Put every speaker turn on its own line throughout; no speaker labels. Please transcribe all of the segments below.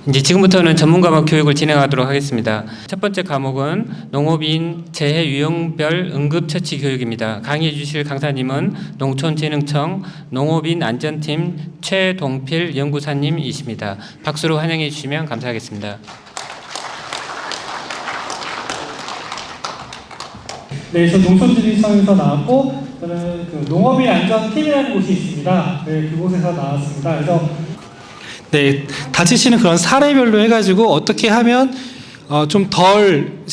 이제 지금부터는 전문 과목 교육을 진행하도록 하겠습니다. 첫 번째 과목은 농업인 재해 유형별 응급처치 교육입니다. 강의해 주실 강사님은 농촌진흥청 농업인 안전팀 최동필 연구사님이십니다. 박수로 환영해 주시면 감사하겠습니다.
네, 저 농촌진흥청에서 나왔고 저는 그 농업인 안전팀이라는 곳이 있습니다. 네, 그곳에서 나왔습니다. 그래서 네, 다치시는 그런 사례별로 해가지고 어떻게 하면 좀 덜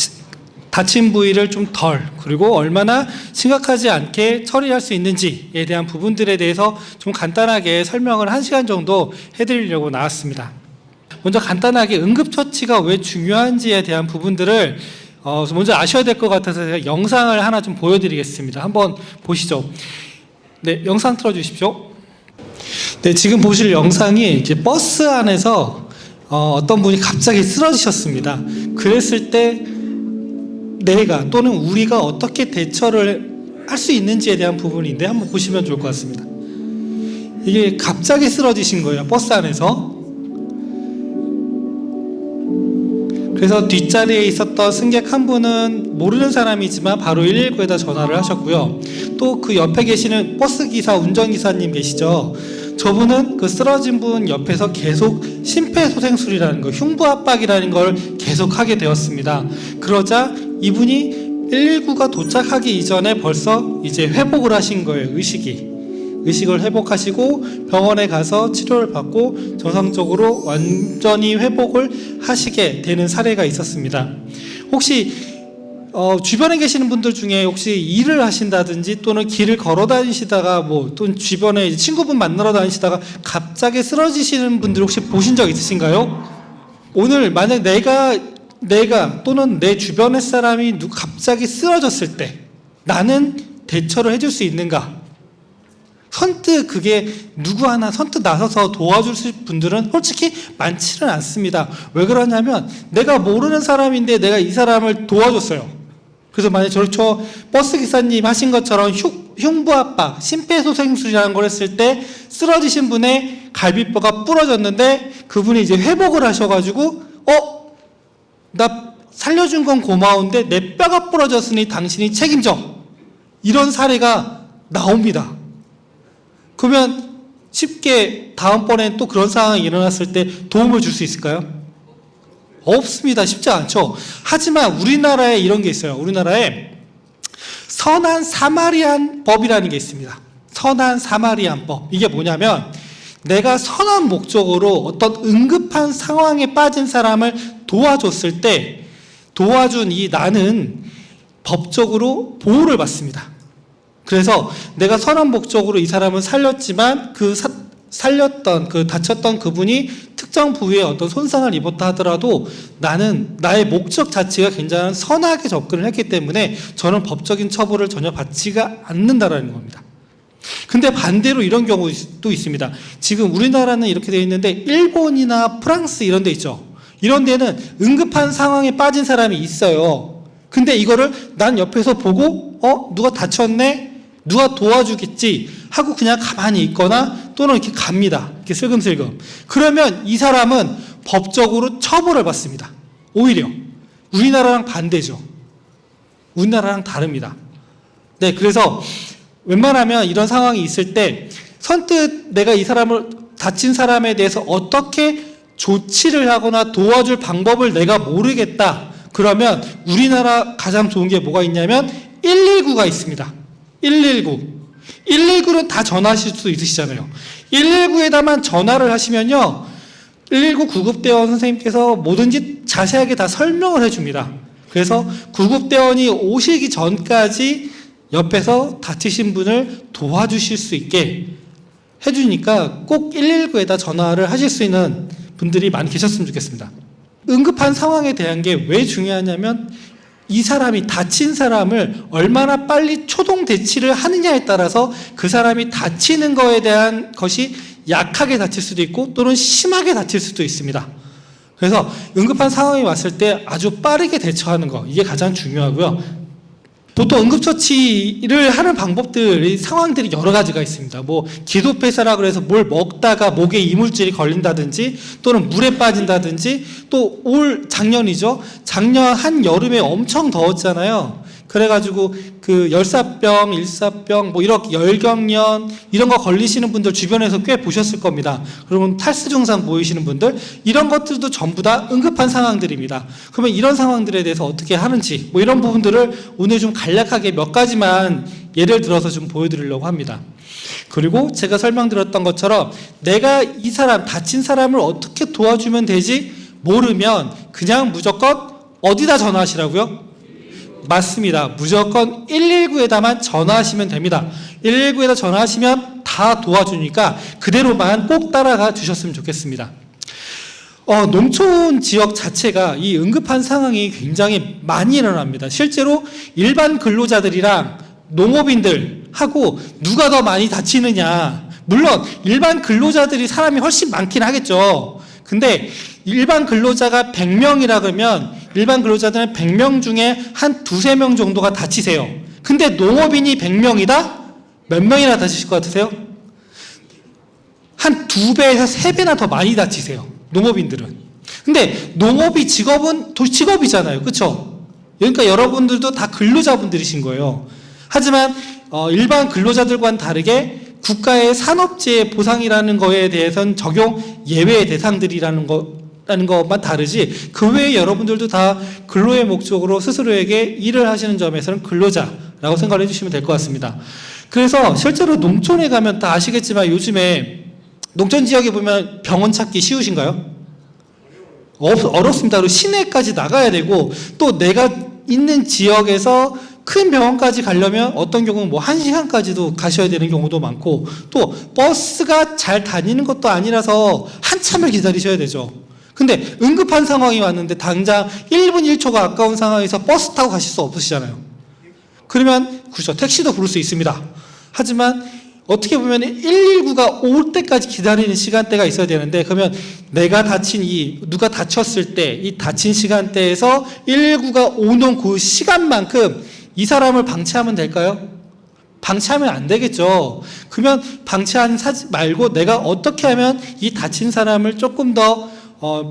다친 부위를 좀 덜 그리고 얼마나 심각하지 않게 처리할 수 있는지에 대한 부분들에 대해서 좀 간단하게 설명을 1시간 정도 해드리려고 나왔습니다. 먼저 간단하게 응급처치가 왜 중요한지에 대한 부분들을 먼저 아셔야 될 것 같아서 제가 영상을 하나 좀 보여드리겠습니다. 한번 보시죠. 네, 영상 틀어주십시오. 네, 지금 보실 영상이 이제 버스 안에서 어떤 분이 갑자기 쓰러지셨습니다. 그랬을 때 내가 또는 우리가 어떻게 대처를 할 수 있는지에 대한 부분인데 한번 보시면 좋을 것 같습니다. 이게 갑자기 쓰러지신 거예요, 버스 안에서. 그래서 뒷자리에 있었던 승객 한 분은 모르는 사람이지만 바로 119에다 전화를 하셨고요. 또 그 옆에 계시는 버스기사, 운전기사님 계시죠? 저분은 그 쓰러진 분 옆에서 계속 심폐소생술이라는 거, 흉부압박이라는 걸 계속 하게 되었습니다. 그러자 이분이 119가 도착하기 이전에 벌써 이제 회복을 하신 거예요. 의식을 회복하시고 병원에 가서 치료를 받고 정상적으로 완전히 회복을 하시게 되는 사례가 있었습니다. 혹시 주변에 계시는 분들 중에 혹시 일을 하신다든지 또는 길을 걸어 다니시다가 또는 주변에 친구분 만나러 다니시다가 갑자기 쓰러지시는 분들 혹시 보신 적 있으신가요? 오늘 만약 내가 또는 내 주변의 사람이 갑자기 쓰러졌을 때 나는 대처를 해줄 수 있는가? 선뜻 그게 누구 하나 선뜻 나서서 도와줄 분들은 솔직히 많지는 않습니다. 왜 그러냐면 내가 모르는 사람인데 내가 이 사람을 도와줬어요. 그래서 만약 저 버스 기사님 하신 것처럼 흉부압박, 심폐소생술이라는 걸 했을 때 쓰러지신 분의 갈비뼈가 부러졌는데 그분이 이제 회복을 하셔가지고 나 살려준 건 고마운데 내 뼈가 부러졌으니 당신이 책임져. 이런 사례가 나옵니다. 그러면 쉽게 다음번엔 또 그런 상황이 일어났을 때 도움을 줄 수 있을까요? 없습니다. 쉽지 않죠. 하지만 우리나라에 이런 게 있어요. 우리나라에 선한 사마리안 법이라는 게 있습니다. 선한 사마리안 법. 이게 뭐냐면 내가 선한 목적으로 어떤 응급한 상황에 빠진 사람을 도와줬을 때 도와준 이 나는 법적으로 보호를 받습니다. 그래서 내가 선한 목적으로 이 사람을 살렸지만 다쳤던 그분이 특정 부위에 어떤 손상을 입었다 하더라도 나는 나의 목적 자체가 굉장히 선하게 접근을 했기 때문에 저는 법적인 처벌을 전혀 받지가 않는다라는 겁니다. 근데 반대로 이런 경우도 있습니다. 지금 우리나라는 이렇게 되어 있는데 일본이나 프랑스 이런 데 있죠. 이런 데는 응급한 상황에 빠진 사람이 있어요. 근데 이거를 난 옆에서 보고 누가 다쳤네? 누가 도와주겠지 하고 그냥 가만히 있거나 또는 이렇게 갑니다. 이렇게 슬금슬금. 그러면 이 사람은 법적으로 처벌을 받습니다. 오히려 우리나라랑 반대죠. 우리나라랑 다릅니다. 네, 그래서 웬만하면 이런 상황이 있을 때 선뜻 내가 이 사람을 다친 사람에 대해서 어떻게 조치를 하거나 도와줄 방법을 내가 모르겠다. 그러면 우리나라 가장 좋은 게 뭐가 있냐면 119가 있습니다. 119는 다 전화하실 수 있으시잖아요. 119에다만 전화를 하시면요 119 구급대원 선생님께서 뭐든지 자세하게 다 설명을 해줍니다. 그래서 구급대원이 오시기 전까지 옆에서 다치신 분을 도와주실 수 있게 해주니까 꼭 119에다 전화를 하실 수 있는 분들이 많이 계셨으면 좋겠습니다. 응급한 상황에 대한 게 왜 중요하냐면 이 사람이 다친 사람을 얼마나 빨리 초동 대치를 하느냐에 따라서 그 사람이 다치는 거에 대한 것이 약하게 다칠 수도 있고 또는 심하게 다칠 수도 있습니다. 그래서 응급한 상황이 왔을 때 아주 빠르게 대처하는 거 이게 가장 중요하고요. 보통 응급처치를 하는 방법들이 상황들이 여러 가지가 있습니다. 뭐 기도폐사라 그래서 뭘 먹다가 목에 이물질이 걸린다든지 또는 물에 빠진다든지 또 올 작년이죠. 작년 한여름에 엄청 더웠잖아요. 그래가지고 그 열사병, 일사병, 뭐 이렇게 열경련 이런 거 걸리시는 분들 주변에서 꽤 보셨을 겁니다. 그러면 탈수 증상 보이시는 분들 이런 것들도 전부 다 응급한 상황들입니다. 그러면 이런 상황들에 대해서 어떻게 하는지 뭐 이런 부분들을 오늘 좀 간략하게 몇 가지만 예를 들어서 좀 보여드리려고 합니다. 그리고 제가 설명드렸던 것처럼 내가 이 사람 다친 사람을 어떻게 도와주면 되지 모르면 그냥 무조건 어디다 전화하시라고요? 맞습니다. 무조건 119에다만 전화하시면 됩니다. 119에다 전화하시면 다 도와주니까 그대로만 꼭 따라가 주셨으면 좋겠습니다. 농촌 지역 자체가 이 응급한 상황이 굉장히 많이 일어납니다. 실제로 일반 근로자들이랑 농업인들하고 누가 더 많이 다치느냐. 물론 일반 근로자들이 사람이 훨씬 많긴 하겠죠. 근데 일반 근로자가 100명이라 그러면 일반 근로자들은 100명 중에 한 두세 명 정도가 다치세요. 근데 농업인이 100명이다? 몇 명이나 다치실 것 같으세요? 한 2배에서 3배나 더 많이 다치세요. 농업인들은. 근데 농업이 직업은 직업이잖아요. 그렇죠? 그러니까 여러분들도 다 근로자분들이신 거예요. 하지만 일반 근로자들과는 다르게 국가의 산업재해 보상이라는 거에 대해서는 적용 예외 대상들이라는 것만 다르지 그 외에 여러분들도 다 근로의 목적으로 스스로에게 일을 하시는 점에서는 근로자라고 생각을 해주시면 될 것 같습니다. 그래서 실제로 농촌에 가면 다 아시겠지만 요즘에 농촌 지역에 보면 병원 찾기 쉬우신가요? 어렵습니다. 그리고 시내까지 나가야 되고 또 내가 있는 지역에서 큰 병원까지 가려면 어떤 경우는 뭐 1시간까지도 가셔야 되는 경우도 많고 또 버스가 잘 다니는 것도 아니라서 한참을 기다리셔야 되죠. 근데 응급한 상황이 왔는데 당장 1분 1초가 아까운 상황에서 버스 타고 가실 수 없으시잖아요. 그러면 그렇죠. 택시도 부를 수 있습니다. 하지만 어떻게 보면 119가 올 때까지 기다리는 시간대가 있어야 되는데 그러면 내가 누가 다쳤을 때 이 다친 시간대에서 119가 오는 그 시간만큼 이 사람을 방치하면 될까요? 방치하면 안 되겠죠. 그러면 방치하지 말고 내가 어떻게 하면 이 다친 사람을 조금 더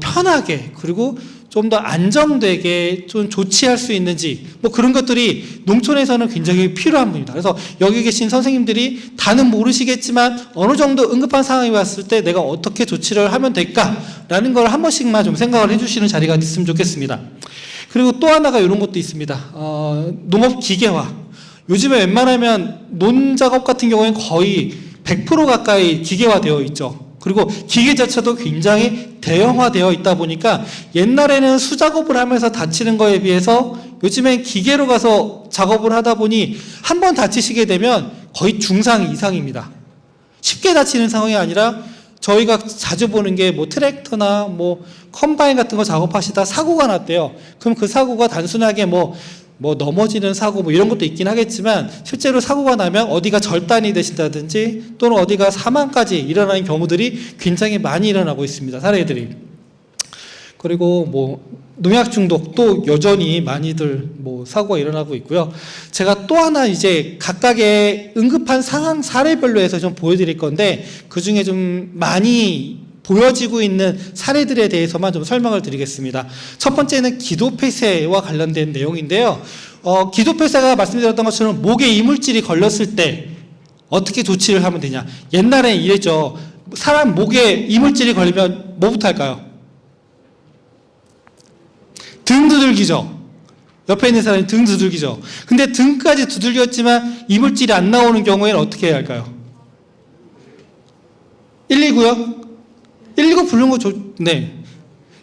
편하게 그리고 좀 더 안정되게 좀 조치할 수 있는지 뭐 그런 것들이 농촌에서는 굉장히 필요한 분입니다. 그래서 여기 계신 선생님들이 다는 모르시겠지만 어느 정도 응급한 상황이 왔을 때 내가 어떻게 조치를 하면 될까라는 걸 한 번씩만 좀 생각을 해주시는 자리가 있으면 좋겠습니다. 그리고 또 하나가 이런 것도 있습니다. 농업 기계화. 요즘에 웬만하면 논작업 같은 경우에는 거의 100% 가까이 기계화되어 있죠. 그리고 기계 자체도 굉장히 대형화되어 있다 보니까 옛날에는 수작업을 하면서 다치는 거에 비해서 요즘엔 기계로 가서 작업을 하다 보니 한 번 다치시게 되면 거의 중상 이상입니다. 쉽게 다치는 상황이 아니라 저희가 자주 보는 게 뭐 트랙터나 뭐 컴바인 같은 거 작업하시다 사고가 났대요. 그럼 그 사고가 단순하게 뭐 넘어지는 사고 뭐 이런 것도 있긴 하겠지만 실제로 사고가 나면 어디가 절단이 되신다든지 또는 어디가 사망까지 일어나는 경우들이 굉장히 많이 일어나고 있습니다. 사례들이. 그리고 뭐 농약 중독도 여전히 많이들 뭐 사고가 일어나고 있고요. 제가 또 하나 이제 각각의 응급한 상황 사례별로 해서 좀 보여드릴 건데 그 중에 좀 많이 보여지고 있는 사례들에 대해서만 좀 설명을 드리겠습니다. 첫 번째는 기도폐쇄와 관련된 내용인데요. 기도폐쇄가 말씀드렸던 것처럼 목에 이물질이 걸렸을 때 어떻게 조치를 하면 되냐. 옛날엔 이랬죠. 사람 목에 이물질이 걸리면 뭐부터 할까요? 등 두들기죠. 옆에 있는 사람이 등 두들기죠. 근데 등까지 두들겼지만 이물질이 안 나오는 경우에는 어떻게 해야 할까요? 119요? 119 부르는 거 네.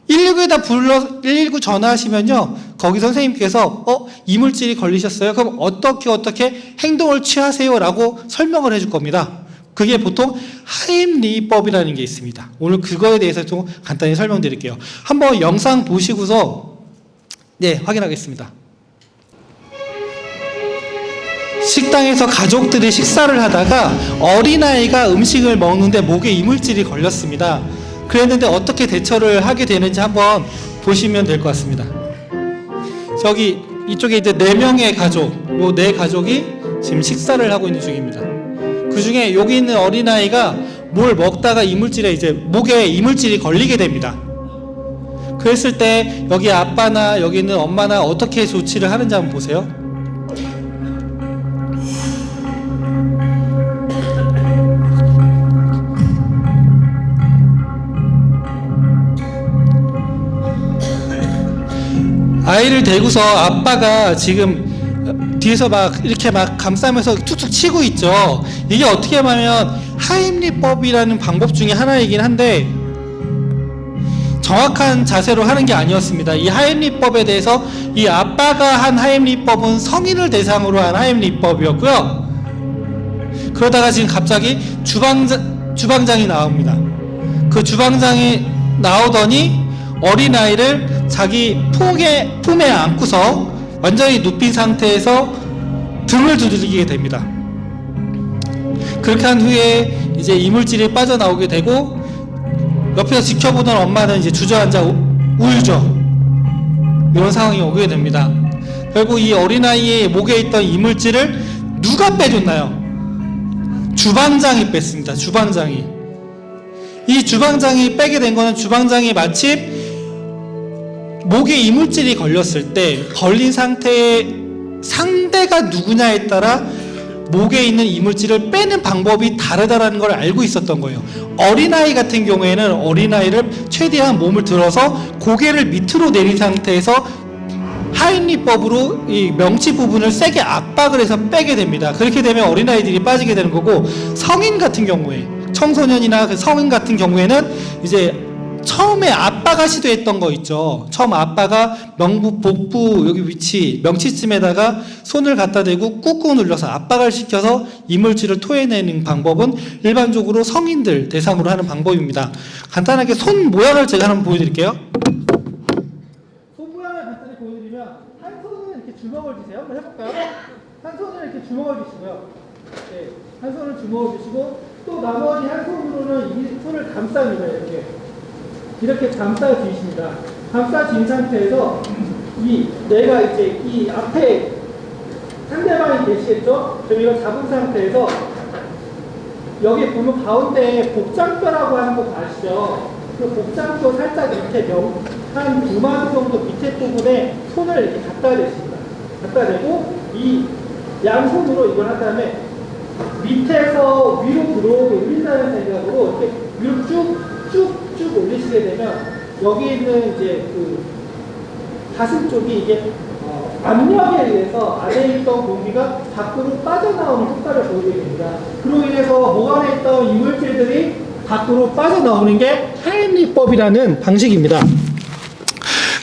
119에다 119 전화하시면요. 거기 선생님께서 이물질이 걸리셨어요. 그럼 어떻게 행동을 취하세요라고 설명을 해줄 겁니다. 그게 보통 하임리법이라는 게 있습니다. 오늘 그거에 대해서 좀 간단히 설명드릴게요. 한번 영상 보시고서 확인하겠습니다. 식당에서 가족들이 식사를 하다가 어린아이가 음식을 먹는데 목에 이물질이 걸렸습니다. 그랬는데 어떻게 대처를 하게 되는지 한번 보시면 될 것 같습니다. 저기 이쪽에 이제 4명의 가족, 요 4가족이 지금 식사를 하고 있는 중입니다. 그 중에 여기 있는 어린아이가 뭘 먹다가 이물질에 이제 목에 이물질이 걸리게 됩니다. 그랬을 때 여기 아빠나 여기 있는 엄마나 어떻게 조치를 하는지 한번 보세요. 아이를 데리고서 아빠가 지금 뒤에서 막 이렇게 막 감싸면서 툭툭 치고 있죠. 이게 어떻게 하면 하임리법이라는 방법 중에 하나이긴 한데 정확한 자세로 하는 게 아니었습니다. 이 하임리법에 대해서 이 아빠가 한 하임리법은 성인을 대상으로 한 하임리법이었고요. 그러다가 지금 갑자기 주방장이 나옵니다. 그 주방장이 나오더니 어린아이를 자기 품에 안고서 완전히 눕힌 상태에서 등을 두들기게 됩니다. 그렇게 한 후에 이제 이물질이 빠져나오게 되고 옆에서 지켜보던 엄마는 이제 주저앉아 울죠. 이런 상황이 오게 됩니다. 결국 이 어린아이의 목에 있던 이물질을 누가 빼줬나요? 주방장이 뺐습니다. 주방장이. 이 주방장이 빼게 된 거는 주방장이 마침 목에 이물질이 걸렸을 때 걸린 상태의 상대가 누구냐에 따라 목에 있는 이물질을 빼는 방법이 다르다라는 걸 알고 있었던 거예요. 어린아이 같은 경우에는 어린아이를 최대한 몸을 들어서 고개를 밑으로 내린 상태에서 하임리법으로 이 명치 부분을 세게 압박을 해서 빼게 됩니다. 그렇게 되면 어린아이들이 빠지게 되는 거고, 성인 같은 경우에 청소년이나 그 성인 같은 경우에는 이제 처음에 아빠가 시도했던 거 있죠. 처음 아빠가 복부 여기 위치 명치쯤에다가 손을 갖다 대고 꾹꾹 눌러서 압박을 시켜서 이물질을 토해내는 방법은 일반적으로 성인들 대상으로 하는 방법입니다. 간단하게 손 모양을 제가 한번 보여드릴게요. 손 모양을 간단히 보여드리면 한 손은 이렇게 주먹을 주세요. 한번 해볼까요? 한 손은 이렇게 주먹을 주시고요. 네, 한 손을 주먹을 주시고 또 나머지 한 손으로는 이 손을 감쌉니다. 이렇게 감싸 주십니다. 감싸 준 상태에서 내가 이제 이 앞에 상대방이 계시겠죠? 그럼 이걸 잡은 상태에서 여기 보면 가운데 복장뼈라고 하는 거 아시죠? 그 복장뼈 살짝 밑에 한 2만 정도 밑에 부분에 손을 이렇게 갖다 대십니다. 갖다 대고 이 양손으로 이걸 한 다음에 밑에서 위로 들어오게 올린다는 생각으로 이렇게 위로 쭉 올리시게 되면 여기 있는 이제 그 가슴 쪽이 이게 압력에 의해서 안에 있던 공기가 밖으로 빠져나오는 효과를 보이게 됩니다. 그로 인해서 목 안에 있던 이물질들이 밖으로 빠져나오는 게 하임리법이라는 방식입니다.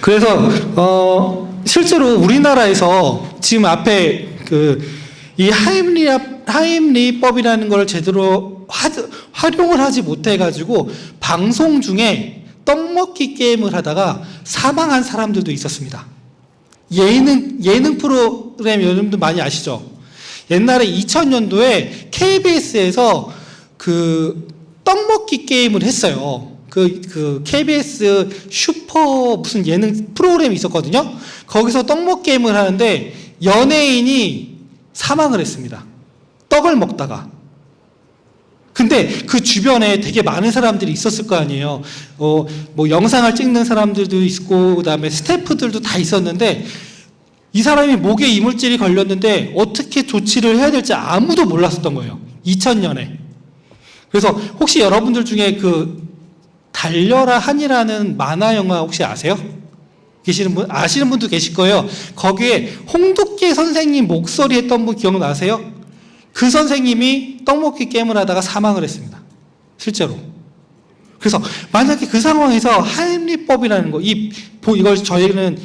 그래서 실제로 우리나라에서 지금 앞에 이 하임리법이라는 걸 제대로 활용을 하지 못해가지고 방송 중에 떡먹기 게임을 하다가 사망한 사람들도 있었습니다. 예능 프로그램 여러분들 많이 아시죠? 옛날에 2000년도에 KBS에서 그 떡먹기 게임을 했어요. 그 KBS 슈퍼 무슨 예능 프로그램이 있었거든요. 거기서 떡먹기 게임을 하는데 연예인이 사망을 했습니다. 떡을 먹다가. 근데 그 주변에 되게 많은 사람들이 있었을 거 아니에요. 뭐 영상을 찍는 사람들도 있고, 그 다음에 스태프들도 다 있었는데, 이 사람이 목에 이물질이 걸렸는데 어떻게 조치를 해야 될지 아무도 몰랐었던 거예요. 2000년에. 그래서 혹시 여러분들 중에 그 달려라 한이라는 만화 영화 혹시 아세요? 계시는 분? 아시는 분도 계실 거예요. 거기에 홍두깨 선생님 목소리 했던 분 기억나세요? 그 선생님이 떡먹기 게임을 하다가 사망을 했습니다. 실제로. 그래서 만약에 그 상황에서 하임리법이라는 거, 이걸 저희는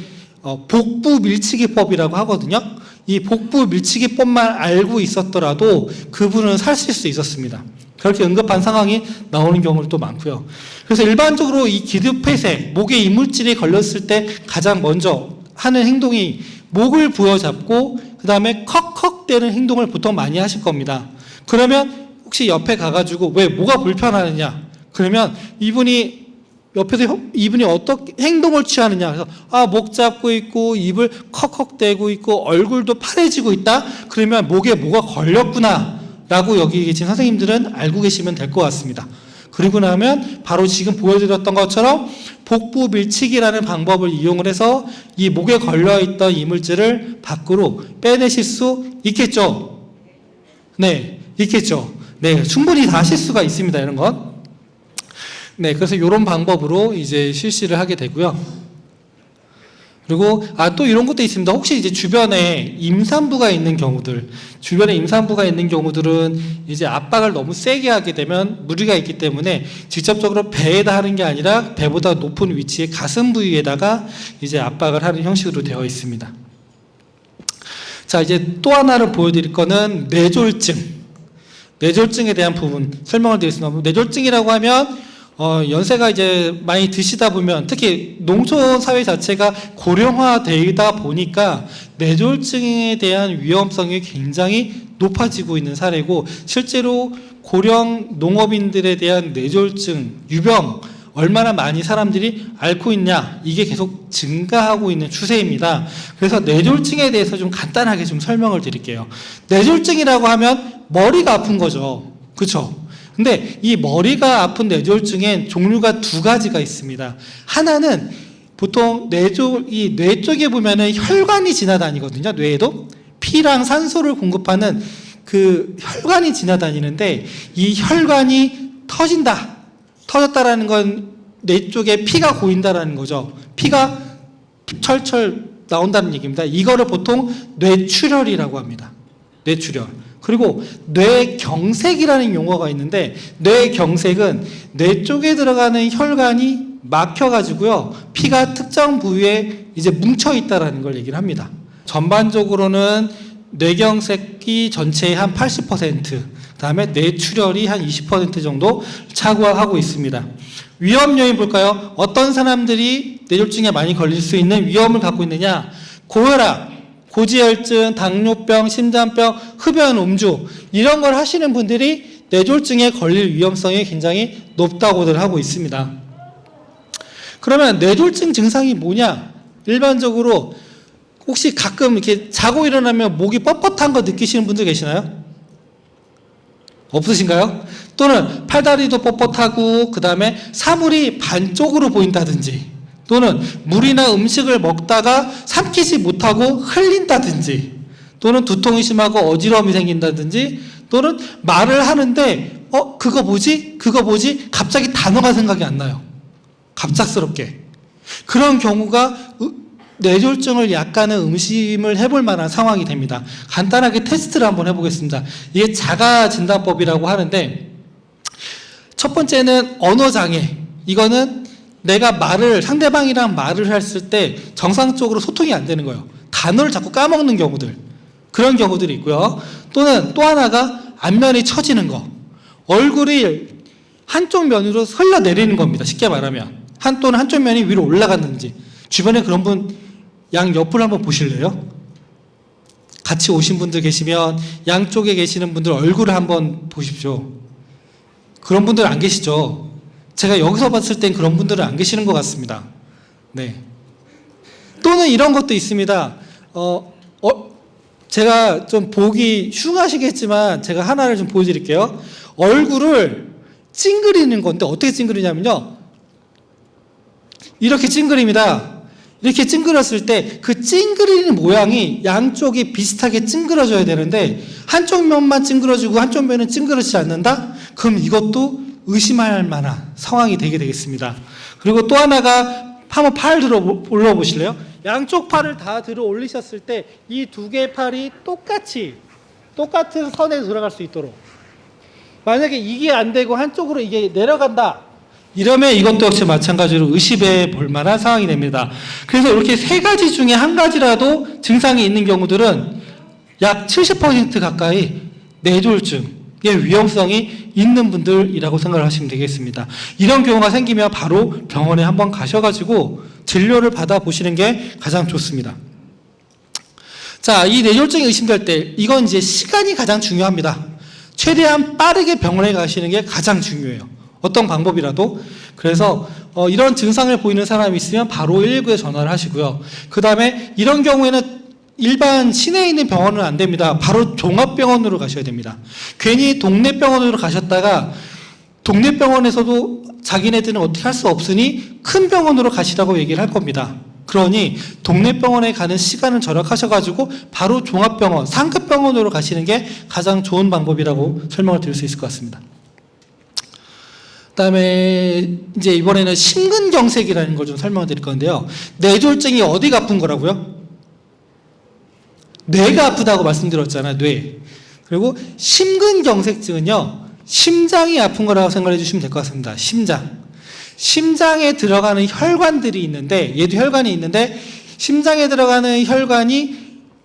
복부 밀치기법이라고 하거든요. 이 복부 밀치기법만 알고 있었더라도 그분은 사실 수 있었습니다. 그렇게 응급한 상황이 나오는 경우도 또 많고요. 그래서 일반적으로 이 기두폐쇄, 목에 이물질이 걸렸을 때 가장 먼저 하는 행동이 목을 부여잡고 그 다음에 컥컥대는 행동을 보통 많이 하실 겁니다. 그러면 혹시 옆에 가가지고 왜 뭐가 불편하느냐? 그러면 이분이 옆에서 이분이 어떻게 행동을 취하느냐. 그래서 목 잡고 있고 입을 컥컥대고 있고 얼굴도 파래지고 있다. 그러면 목에 뭐가 걸렸구나 라고 여기 계신 선생님들은 알고 계시면 될 것 같습니다. 그리고 나면 바로 지금 보여드렸던 것처럼 복부 밀치기라는 방법을 이용을 해서 이 목에 걸려있던 이물질을 밖으로 빼내실 수 있겠죠? 네, 있겠죠. 네, 충분히 다 하실 수가 있습니다. 이런 건. 네, 그래서 이런 방법으로 이제 실시를 하게 되고요. 그리고 또 이런 것도 있습니다. 혹시 이제 주변에 임산부가 있는 경우들은 이제 압박을 너무 세게 하게 되면 무리가 있기 때문에 직접적으로 배에다 하는 게 아니라 배보다 높은 위치의 가슴 부위에다가 이제 압박을 하는 형식으로 되어 있습니다. 자, 이제 또 하나를 보여드릴 거는 뇌졸중에 대한 부분 설명을 드리겠습니다. 뇌졸중이라고 하면 연세가 이제 많이 드시다 보면 특히 농촌 사회 자체가 고령화되다 보니까 뇌졸중에 대한 위험성이 굉장히 높아지고 있는 사례고, 실제로 고령 농업인들에 대한 뇌졸중, 유병 얼마나 많이 사람들이 앓고 있냐, 이게 계속 증가하고 있는 추세입니다. 그래서 뇌졸중에 대해서 좀 간단하게 좀 설명을 드릴게요. 뇌졸중이라고 하면 머리가 아픈 거죠. 그렇죠? 근데 이 머리가 아픈 뇌졸중엔 종류가 두 가지가 있습니다. 하나는 보통 이 뇌 쪽에 보면은 혈관이 지나다니거든요. 뇌에도 피랑 산소를 공급하는 그 혈관이 지나다니는데, 이 혈관이 터졌다라는 건 뇌 쪽에 피가 고인다라는 거죠. 피가 철철 나온다는 얘기입니다. 이거를 보통 뇌출혈이라고 합니다. 뇌출혈. 그리고 뇌경색이라는 용어가 있는데, 뇌경색은 뇌 쪽에 들어가는 혈관이 막혀가지고요, 피가 특정 부위에 이제 뭉쳐있다라는 걸 얘기를 합니다. 전반적으로는 뇌경색이 전체의 한 80%, 그 다음에 뇌출혈이 한 20% 정도 차지하고 있습니다. 위험 요인 볼까요? 어떤 사람들이 뇌졸중에 많이 걸릴 수 있는 위험을 갖고 있느냐? 고혈압, 고지혈증, 당뇨병, 심장병, 흡연, 음주, 이런 걸 하시는 분들이 뇌졸중에 걸릴 위험성이 굉장히 높다고들 하고 있습니다. 그러면 뇌졸중 증상이 뭐냐? 일반적으로 혹시 가끔 이렇게 자고 일어나면 목이 뻣뻣한 거 느끼시는 분들 계시나요? 없으신가요? 또는 팔다리도 뻣뻣하고 그 다음에 사물이 반쪽으로 보인다든지, 또는 물이나 음식을 먹다가 삼키지 못하고 흘린다든지, 또는 두통이 심하고 어지러움이 생긴다든지, 또는 말을 하는데 그거 뭐지? 갑자기 단어가 생각이 안 나요. 갑작스럽게. 그런 경우가 뇌졸중을 약간은 의심을 해볼 만한 상황이 됩니다. 간단하게 테스트를 한번 해보겠습니다. 이게 자가진단법이라고 하는데, 첫 번째는 언어장애. 이거는 내가 상대방이랑 말을 했을 때 정상적으로 소통이 안 되는 거예요. 단어를 자꾸 까먹는 경우들. 그런 경우들이 있고요. 또는 또 하나가 안면이 처지는 거. 얼굴이 한쪽 면으로 흘러내리는 겁니다. 쉽게 말하면. 또는 한쪽 면이 위로 올라갔는지. 주변에 그런 분 양 옆을 한번 보실래요? 같이 오신 분들 계시면 양쪽에 계시는 분들 얼굴을 한번 보십시오. 그런 분들 안 계시죠? 제가 여기서 봤을 땐 그런 분들은 안 계시는 것 같습니다. 네. 또는 이런 것도 있습니다. 제가 좀 보기 흉하시겠지만 제가 하나를 좀 보여드릴게요. 얼굴을 찡그리는 건데 어떻게 찡그리냐면요, 이렇게 찡그립니다. 이렇게 찡그렸을 때 그 찡그리는 모양이 양쪽이 비슷하게 찡그러져야 되는데, 한쪽 면만 찡그러지고 한쪽 면은 찡그러지지 않는다? 그럼 이것도 의심할 만한 상황이 되게 되겠습니다. 그리고 또 하나가, 한번 팔 들어 올려보실래요? 양쪽 팔을 다 들어 올리셨을 때 이 두 개의 팔이 똑같은 선에 들어갈 수 있도록, 만약에 이게 안 되고 한쪽으로 이게 내려간다, 이러면 이것도 역시 마찬가지로 의심해 볼 만한 상황이 됩니다. 그래서 이렇게 세 가지 중에 한 가지라도 증상이 있는 경우들은 약 70% 가까이 뇌졸중의 위험성이 있는 분들이라고 생각을 하시면 되겠습니다. 이런 경우가 생기면 바로 병원에 한번 가셔가지고 진료를 받아보시는 게 가장 좋습니다. 자, 이 뇌졸중이 의심될 때 이건 이제 시간이 가장 중요합니다. 최대한 빠르게 병원에 가시는 게 가장 중요해요. 어떤 방법이라도. 그래서 이런 증상을 보이는 사람이 있으면 바로 119에 전화를 하시고요. 그 다음에 이런 경우에는 일반 시내에 있는 병원은 안 됩니다. 바로 종합병원으로 가셔야 됩니다. 괜히 동네 병원으로 가셨다가 동네 병원에서도 자기네들은 어떻게 할 수 없으니 큰 병원으로 가시라고 얘기를 할 겁니다. 그러니 동네 병원에 가는 시간을 절약하셔가지고 바로 종합병원, 상급 병원으로 가시는 게 가장 좋은 방법이라고 설명을 드릴 수 있을 것 같습니다. 그다음에 이제 이번에는 심근경색이라는 걸 좀 설명을 드릴 건데요. 뇌졸중이 어디가 아픈 거라고요? 뇌가 아프다고 말씀드렸잖아요. 뇌. 그리고 심근경색증은요, 심장이 아픈 거라고 생각해 주시면 될 것 같습니다. 심장에 들어가는 혈관들이 있는데, 얘도 혈관이 있는데, 심장에 들어가는 혈관이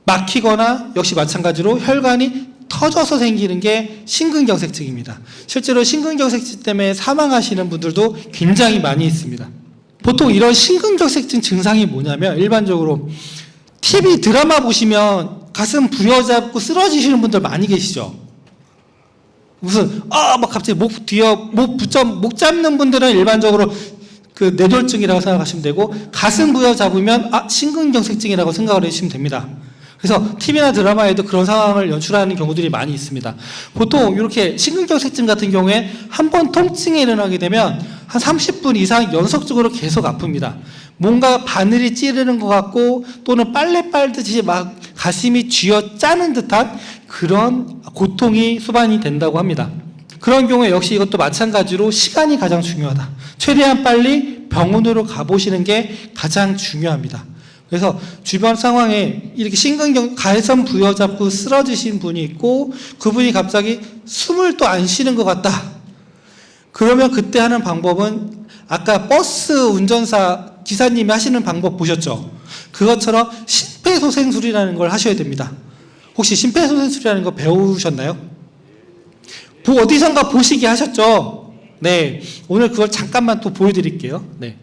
막히거나 역시 마찬가지로 혈관이 터져서 생기는 게 심근경색증입니다. 실제로 심근경색증 때문에 사망하시는 분들도 굉장히 많이 있습니다. 보통 이런 심근경색증 증상이 뭐냐면, 일반적으로 TV 드라마 보시면 가슴 부여잡고 쓰러지시는 분들 많이 계시죠? 무슨 막 갑자기 목 잡는 분들은 일반적으로 그 뇌졸중이라고 생각하시면 되고, 가슴 부여잡으면 심근경색증이라고 생각을 해주시면 됩니다. 그래서 TV나 드라마에도 그런 상황을 연출하는 경우들이 많이 있습니다. 보통 이렇게 심근경색증 같은 경우에 한 번 통증이 일어나게 되면 한 30분 이상 연속적으로 계속 아픕니다. 뭔가 바늘이 찌르는 것 같고, 또는 빨래 빨듯이 막 가슴이 쥐어 짜는 듯한 그런 고통이 수반이 된다고 합니다. 그런 경우에 역시 이것도 마찬가지로 시간이 가장 중요하다. 최대한 빨리 병원으로 가보시는 게 가장 중요합니다. 그래서 주변 상황에 이렇게 가슴 부여잡고 쓰러지신 분이 있고, 그분이 갑자기 숨을 또 안 쉬는 것 같다. 그러면 그때 하는 방법은 아까 버스 운전사 기사님이 하시는 방법 보셨죠? 그것처럼 심폐소생술이라는 걸 하셔야 됩니다. 혹시 심폐소생술이라는 거 배우셨나요? 어디선가 보시게 하셨죠? 네. 오늘 그걸 잠깐만 또 보여드릴게요. 네.